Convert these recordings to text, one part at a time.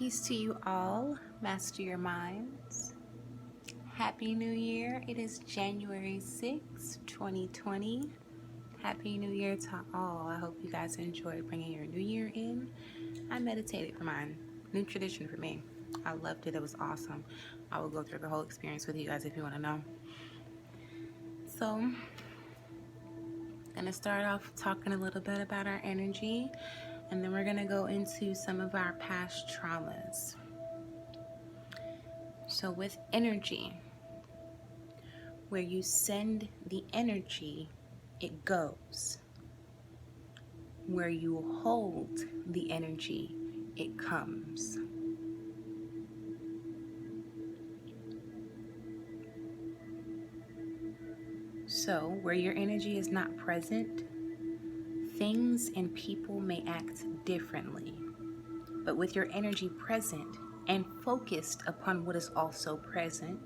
Peace to you all. Master your minds. Happy New Year. It is January 6th, 2020. Happy New Year to all. I hope you guys enjoyed bringing your new year in. I meditated for mine. New tradition for me. I loved it. It was awesome. I will go through the whole experience with you guys if you want to know. So, I'm going to start off talking a little bit about our energy, and then we're going to go into some of our past traumas. So with energy, where you send the energy, it goes. Where you hold the energy, it comes. So where your energy is not present, things and people may act differently. But with your energy present and focused upon what is also present,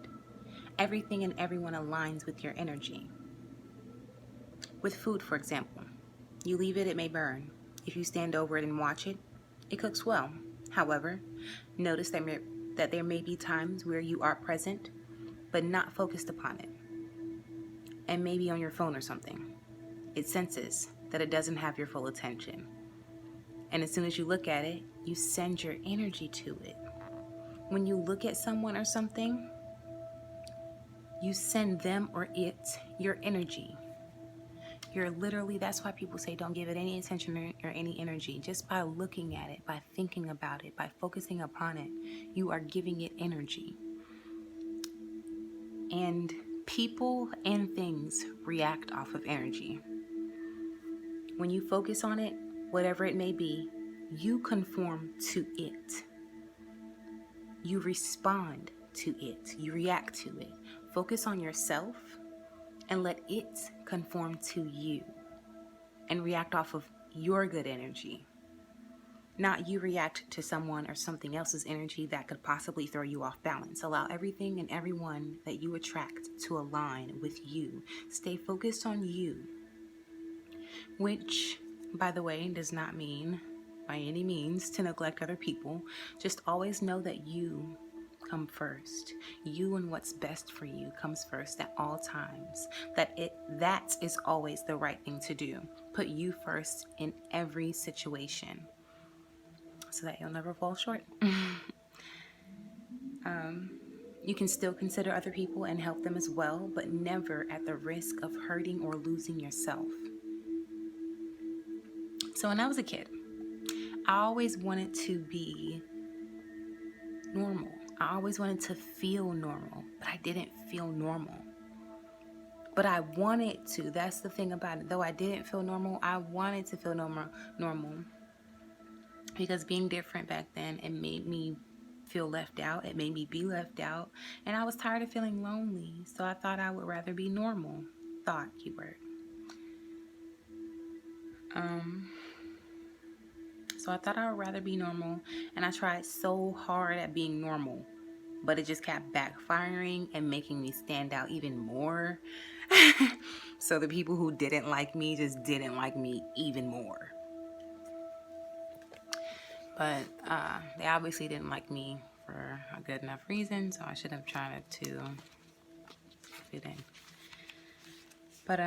everything and everyone aligns with your energy. With food, for example, you leave it, it may burn. If you stand over it and watch it, it cooks well. However, notice that there may be times where you are present, but not focused upon it. And maybe on your phone or something. It senses that it doesn't have your full attention. And as soon as you look at it, you send your energy to it. When you look at someone or something, you send them or it your energy. You're literally, that's why people say don't give it any attention or any energy. Just by looking at it, by thinking about it, by focusing upon it, you are giving it energy. And people and things react off of energy. When you focus on it, whatever it may be, you conform to it. You respond to it. You react to it. Focus on yourself and let it conform to you and react off of your good energy. Not you react to someone or something else's energy that could possibly throw you off balance. Allow everything and everyone that you attract to align with you. Stay focused on you, which, by the way, does not mean by any means to neglect other people. Just always know that you come first. You and what's best for you comes first at all times. That is always the right thing to do. Put you first in every situation so that you'll never fall short. You can still consider other people and help them as well, but never at the risk of hurting or losing yourself. So when I was a kid, I always wanted to be normal. I always wanted to feel normal, but I didn't feel normal. But I wanted to. That's the thing about it. Though I didn't feel normal, I wanted to feel normal. Because being different back then, it made me feel left out. It made me be left out. And I was tired of feeling lonely. So I thought I would rather be normal. Thought, keyword. So I thought I would rather be normal, and I tried so hard at being normal, but it just kept backfiring and making me stand out even more. So the people who didn't like me just didn't like me even more. But they obviously didn't like me for a good enough reason, so I should have tried to fit in. But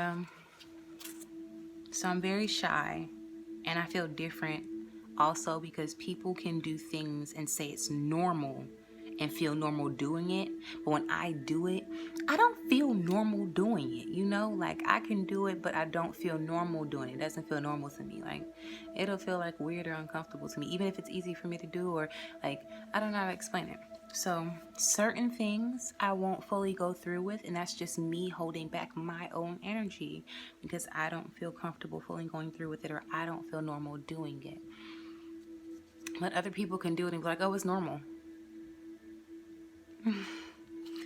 so I'm very shy, and I feel different also because people can do things and say it's normal and feel normal doing it. But when I do it, I don't feel normal doing it. You know, like I can do it, but I don't feel normal doing it. It doesn't feel normal to me. Like it'll feel like weird or uncomfortable to me, even if it's easy for me to do, or like, I don't know how to explain it. So certain things I won't fully go through with, and that's just me holding back my own energy because I don't feel comfortable fully going through with it, or I don't feel normal doing it. But other people can do it and be like, oh, it's normal.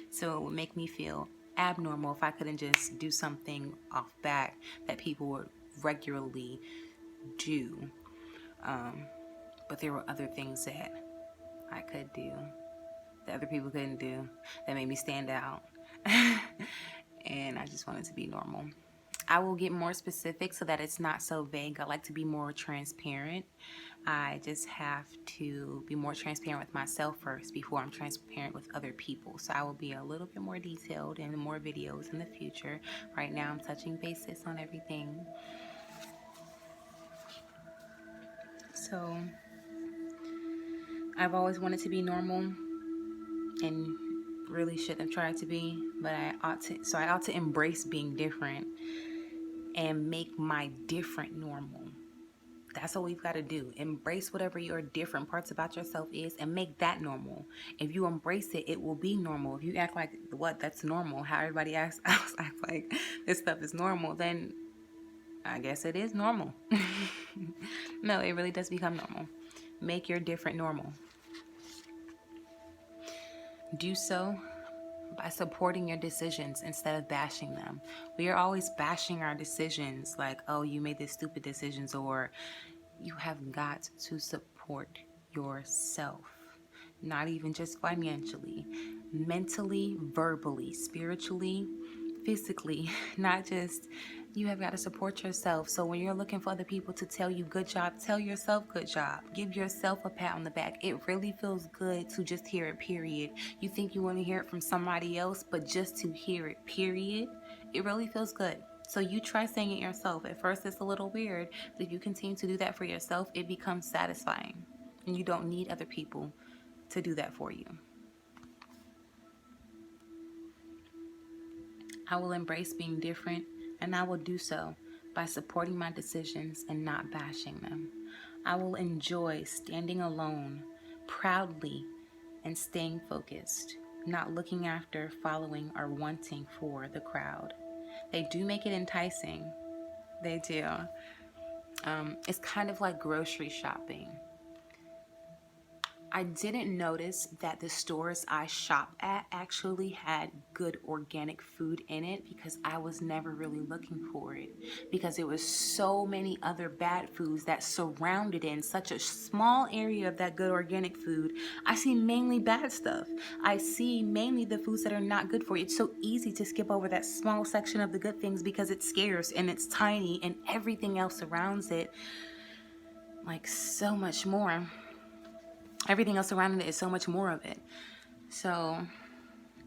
So it would make me feel abnormal if I couldn't just do something off bat that people would regularly do. But there were other things that I could do that other people couldn't do that made me stand out. And I just wanted to be normal. I will get more specific so that it's not so vague. I like to be more transparent. I just have to be more transparent with myself first before I'm transparent with other people. So I will be a little bit more detailed in more videos in the future. Right now, I'm touching bases on everything. So I've always wanted to be normal and really shouldn't have tried to be, but I ought to embrace being different and make my different normal. That's what we've got to do. Embrace whatever your different parts about yourself is and make that normal. If you embrace it, it will be normal. If you act like that's normal, how everybody else acts like this stuff is normal, then I guess it is normal. No, it really does become normal. Make your different normal. Do so by supporting your decisions instead of bashing them. We are always bashing our decisions like, oh, you made this stupid decisions, or you have got to support yourself. Not even just financially, mentally, verbally, spiritually, physically, not just, you have got to support yourself. So when you're looking for other people to tell you good job, tell yourself good job. Give yourself a pat on the back. It really feels good to just hear it, period. You think you want to hear it from somebody else, but just to hear it, period, it really feels good. So you try saying it yourself. At first it's a little weird, but if you continue to do that for yourself, it becomes satisfying. And you don't need other people to do that for you. I will embrace being different, and I will do so by supporting my decisions and not bashing them. I will enjoy standing alone, proudly, and staying focused, not looking after, following, or wanting for the crowd. They do make it enticing. They do. It's kind of like grocery shopping. I didn't notice that the stores I shop at actually had good organic food in it because I was never really looking for it, because there was so many other bad foods that surrounded it in such a small area of that good organic food. I see mainly bad stuff. I see mainly the foods that are not good for you. It's so easy to skip over that small section of the good things because it's scarce and it's tiny and everything else surrounds it like so much more. Everything else around it is so much more of it. So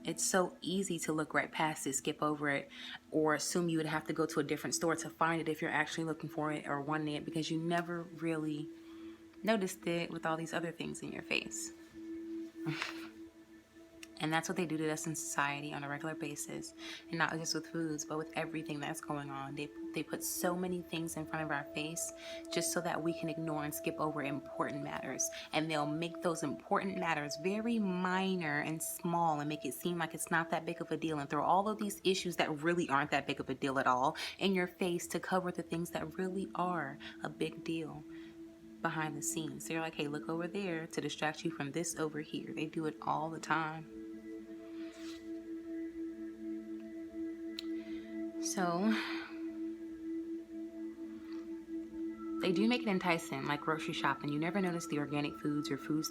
it's so easy to look right past it, skip over it, or assume you would have to go to a different store to find it if you're actually looking for it or wanting it, because you never really noticed it with all these other things in your face. And that's what they do to us in society on a regular basis, and not just with foods, but with everything that's going on. They put so many things in front of our face just so that we can ignore and skip over important matters. And they'll make those important matters very minor and small and make it seem like it's not that big of a deal, and throw all of these issues that really aren't that big of a deal at all in your face to cover the things that really are a big deal behind the scenes. They're like, hey, look over there to distract you from this over here. They do it all the time. So they do make it enticing, like grocery shopping. You never notice the organic foods or foods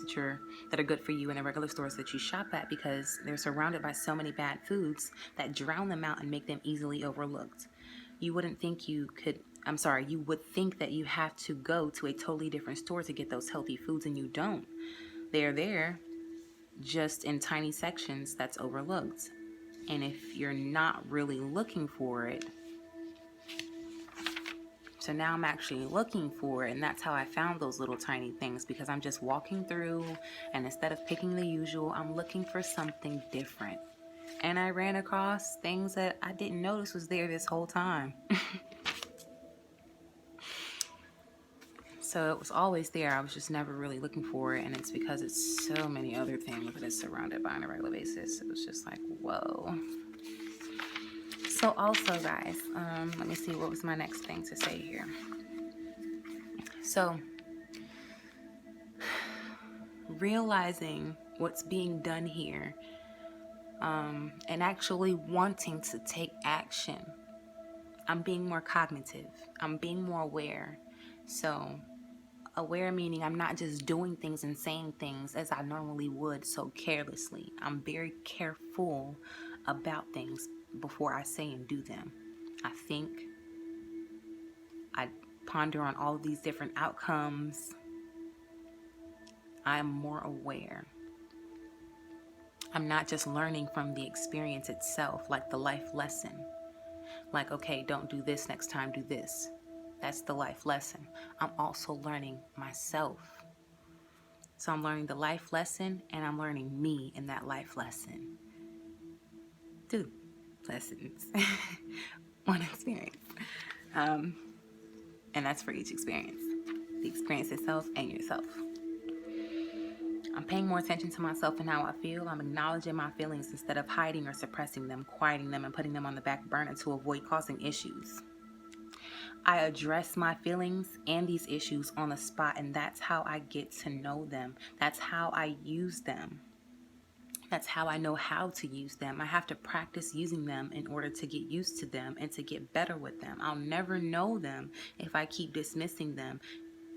that are good for you in the regular stores that you shop at, because they're surrounded by so many bad foods that drown them out and make them easily overlooked. You would think that you have to go to a totally different store to get those healthy foods, and you don't. They're there, just in tiny sections that's overlooked. And if you're not really looking for it, so now I'm actually looking for it, and that's how I found those little tiny things, because I'm just walking through, and instead of picking the usual, I'm looking for something different. And I ran across things that I didn't notice was there this whole time. So it was always there. I was just never really looking for it, and it's because it's so many other things that it's surrounded by on a regular basis. It was just like, whoa. So also, guys, let me see, what was my next thing to say here. So realizing what's being done here, and actually wanting to take action. I'm being more cognitive. I'm being more aware. So aware meaning I'm not just doing things and saying things as I normally would so carelessly. I'm very careful about things before I say and do them. I think, I ponder on all of these different outcomes, I'm more aware. I'm not just learning from the experience itself, like the life lesson. Like, okay, don't do this next time, do this. That's the life lesson. I'm also learning myself. So I'm learning the life lesson, and I'm learning me in that life lesson. 2 lessons, 1 experience. And that's for each experience. The experience itself and yourself. I'm paying more attention to myself and how I feel. I'm acknowledging my feelings instead of hiding or suppressing them, quieting them, and putting them on the back burner to avoid causing issues. I address my feelings and these issues on the spot, and that's how I get to know them. That's how I use them. That's how I know how to use them. I have to practice using them in order to get used to them and to get better with them. I'll never know them if I keep dismissing them.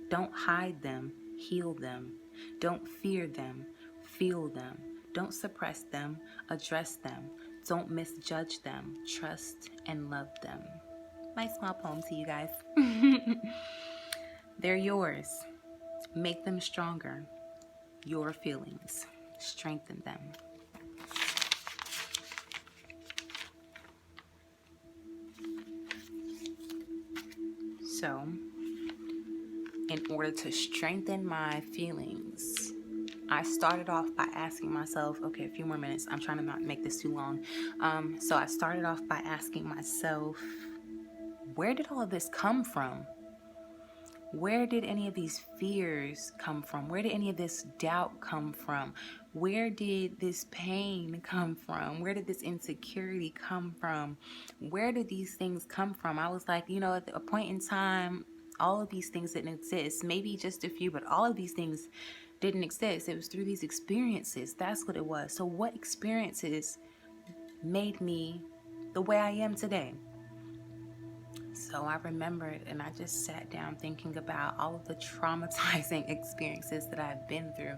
Don't hide them, heal them. Don't fear them, feel them. Don't suppress them, address them. Don't misjudge them, trust and love them. My small poem to you guys. They're yours. Make them stronger. Your feelings. Strengthen them. So, in order to strengthen my feelings, I started off by asking myself, okay, a few more minutes. I'm trying to not make this too long. So I started off by asking myself, where did all of this come from? Where did any of these fears come from? Where did any of this doubt come from? Where did this pain come from? Where did this insecurity come from? Where did these things come from? I was like, at a point in time, all of these things didn't exist. Maybe just a few, but all of these things didn't exist. It was through these experiences. That's what it was. So what experiences made me the way I am today? So I remembered, and I just sat down thinking about all of the traumatizing experiences that I've been through,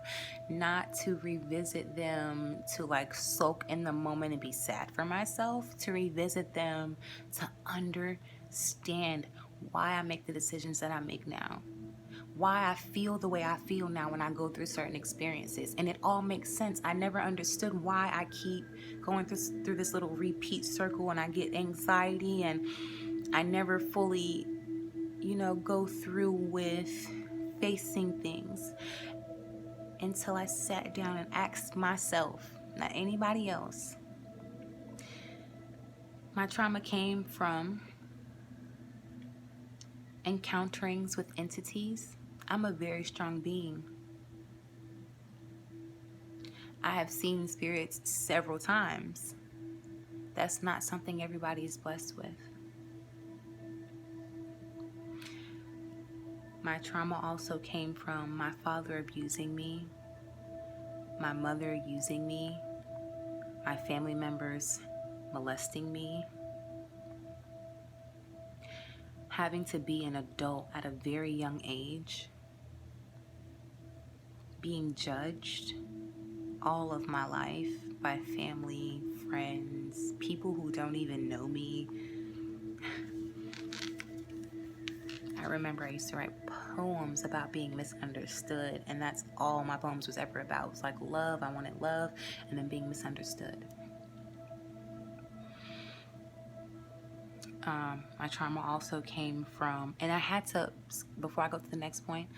not to revisit them to soak in the moment and be sad for myself, to revisit them to understand why I make the decisions that I make now, why I feel the way I feel now when I go through certain experiences. And it all makes sense. I never understood why I keep going through this little repeat circle, and I get anxiety, and I never fully, go through with facing things until I sat down and asked myself, not anybody else. My trauma came from encounterings with entities. I'm a very strong being. I have seen spirits several times. That's not something everybody is blessed with. My trauma also came from my father abusing me, my mother using me, my family members molesting me, having to be an adult at a very young age, being judged all of my life by family, friends, people who don't even know me. I remember I used to write poems about being misunderstood, and that's all my poems was ever about. It was like love, I wanted love, and then being misunderstood. My trauma also came from, and I had to, before I go to the next point,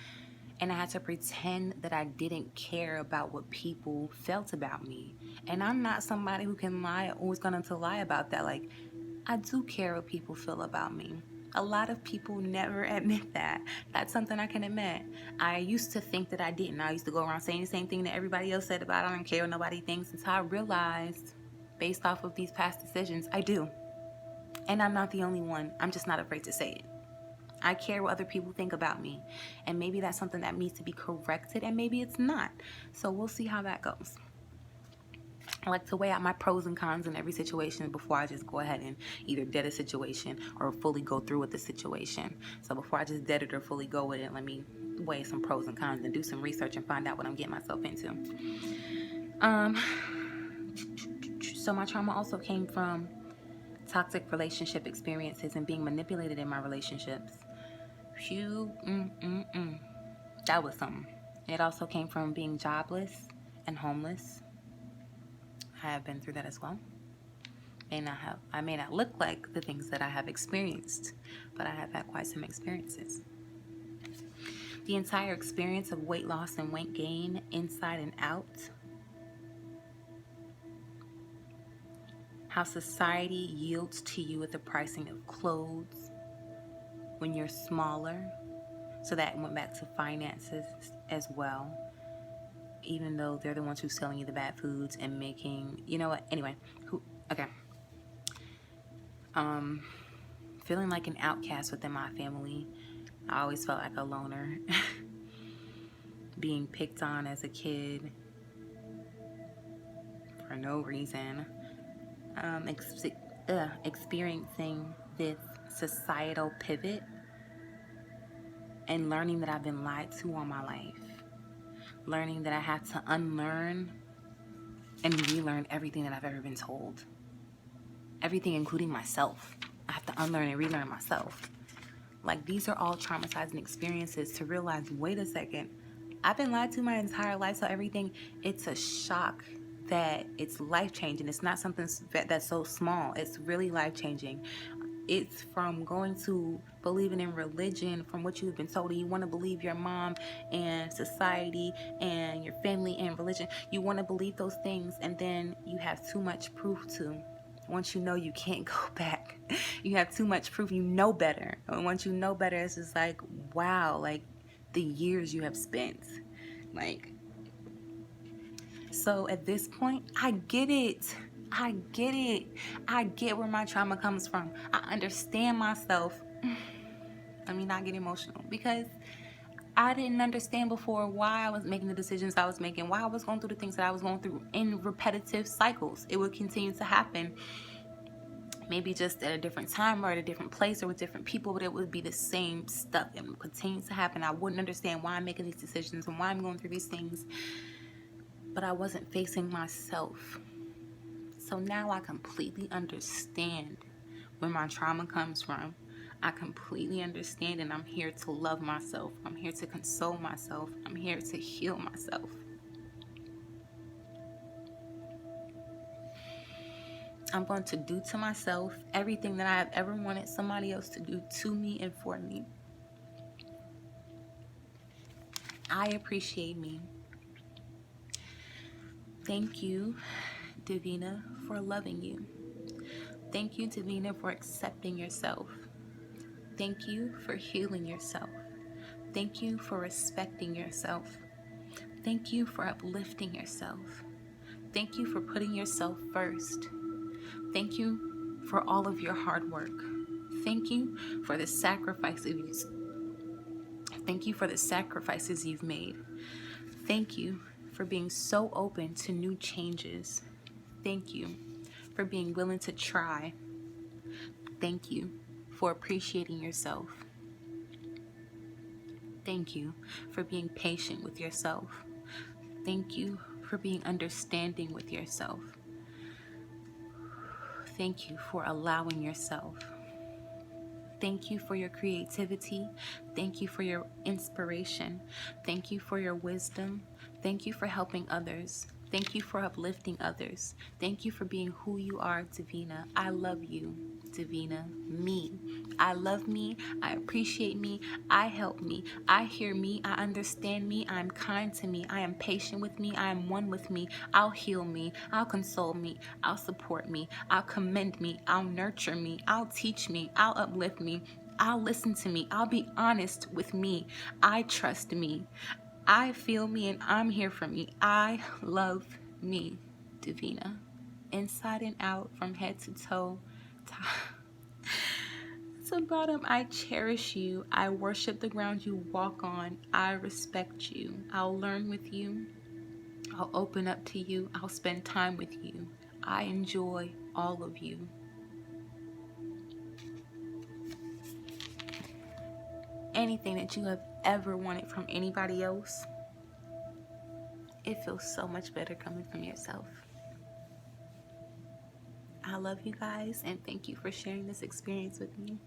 and I had to pretend that I didn't care about what people felt about me. And I'm not somebody who can lie, always going to lie about that. I do care what people feel about me. A lot of people never admit that. That's something I can admit. I used to think that I didn't. I used to go around saying the same thing that everybody else said about I don't care what nobody thinks, until I realized, based off of these past decisions, I do. And I'm not the only one. I'm just not afraid to say it. I care what other people think about me. And maybe that's something that needs to be corrected, and maybe it's not. So we'll see how that goes. I like to weigh out my pros and cons in every situation before I just go ahead and either dead a situation or fully go through with the situation. So before I just dead it or fully go with it, let me weigh some pros and cons and do some research and find out what I'm getting myself into. So my trauma also came from toxic relationship experiences and being manipulated in my relationships. That was something. It also came from being jobless and homeless. I have been through that as well. I may not look like the things that I have experienced, but I have had quite some experiences. The entire experience of weight loss and weight gain, inside and out, how society yields to you with the pricing of clothes when you're smaller. So that went back to finances as well, even though they're the ones who's selling you the bad foods and making, you know what, anyway, okay. Feeling like an outcast within my family. I always felt like a loner. Being picked on as a kid for no reason. Experiencing this societal pivot and learning that I've been lied to all my life. Learning that I had to unlearn and relearn everything that I've ever been told. Everything, including myself. I have to unlearn and relearn myself. Like, these are all traumatizing experiences to realize, wait a second, I've been lied to my entire life, so everything, it's a shock that it's life-changing. It's not something that's so small. It's really life-changing. It's from going to believing in religion, from what you've been told. You want to believe your mom and society and your family and religion. You want to believe those things, and then you have too much proof to. Once you know, you can't go back. You have too much proof. You know better. And once you know better, it's just like, wow, like the years you have spent. Like, so at this point, I get it. I get it. I get where my trauma comes from. I understand myself. Let me not get emotional, because I didn't understand before why I was making the decisions I was making, why I was going through the things that I was going through in repetitive cycles. It would continue to happen. Maybe just at a different time or at a different place or with different people, but it would be the same stuff. It would continue to happen. I wouldn't understand why I'm making these decisions and why I'm going through these things, but I wasn't facing myself. So now I completely understand where my trauma comes from. I completely understand, and I'm here to love myself. I'm here to console myself. I'm here to heal myself. I'm going to do to myself everything that I have ever wanted somebody else to do to me and for me. I appreciate me. Thank you, Davina, for loving you. Thank you, Davina, for accepting yourself. Thank you for healing yourself. Thank you for respecting yourself. Thank you for uplifting yourself. Thank you for putting yourself first. Thank you for all of your hard work. Thank you for the sacrifices. Thank you for the sacrifices you've made. Thank you for being so open to new changes. Thank you for being willing to try. Thank you for appreciating yourself. Thank you for being patient with yourself. Thank you for being understanding with yourself. Thank you for allowing yourself. Thank you for your creativity. Thank you for your inspiration. Thank you for your wisdom. Thank you for helping others. Thank you for uplifting others. Thank you for being who you are, Davina. I love you, Davina. Me. I love me. I appreciate me. I help me. I hear me. I understand me. I'm kind to me. I am patient with me. I am one with me. I'll heal me. I'll console me. I'll support me. I'll commend me. I'll nurture me. I'll teach me. I'll uplift me. I'll listen to me. I'll be honest with me. I trust me. I feel me, and I'm here for me. I love me, Davina. Inside and out, from head to toe, to bottom. I cherish you. I worship the ground you walk on. I respect you. I'll learn with you. I'll open up to you. I'll spend time with you. I enjoy all of you. Anything that you have ever wanted from anybody else, it feels so much better coming from yourself. I love you guys, and thank you for sharing this experience with me.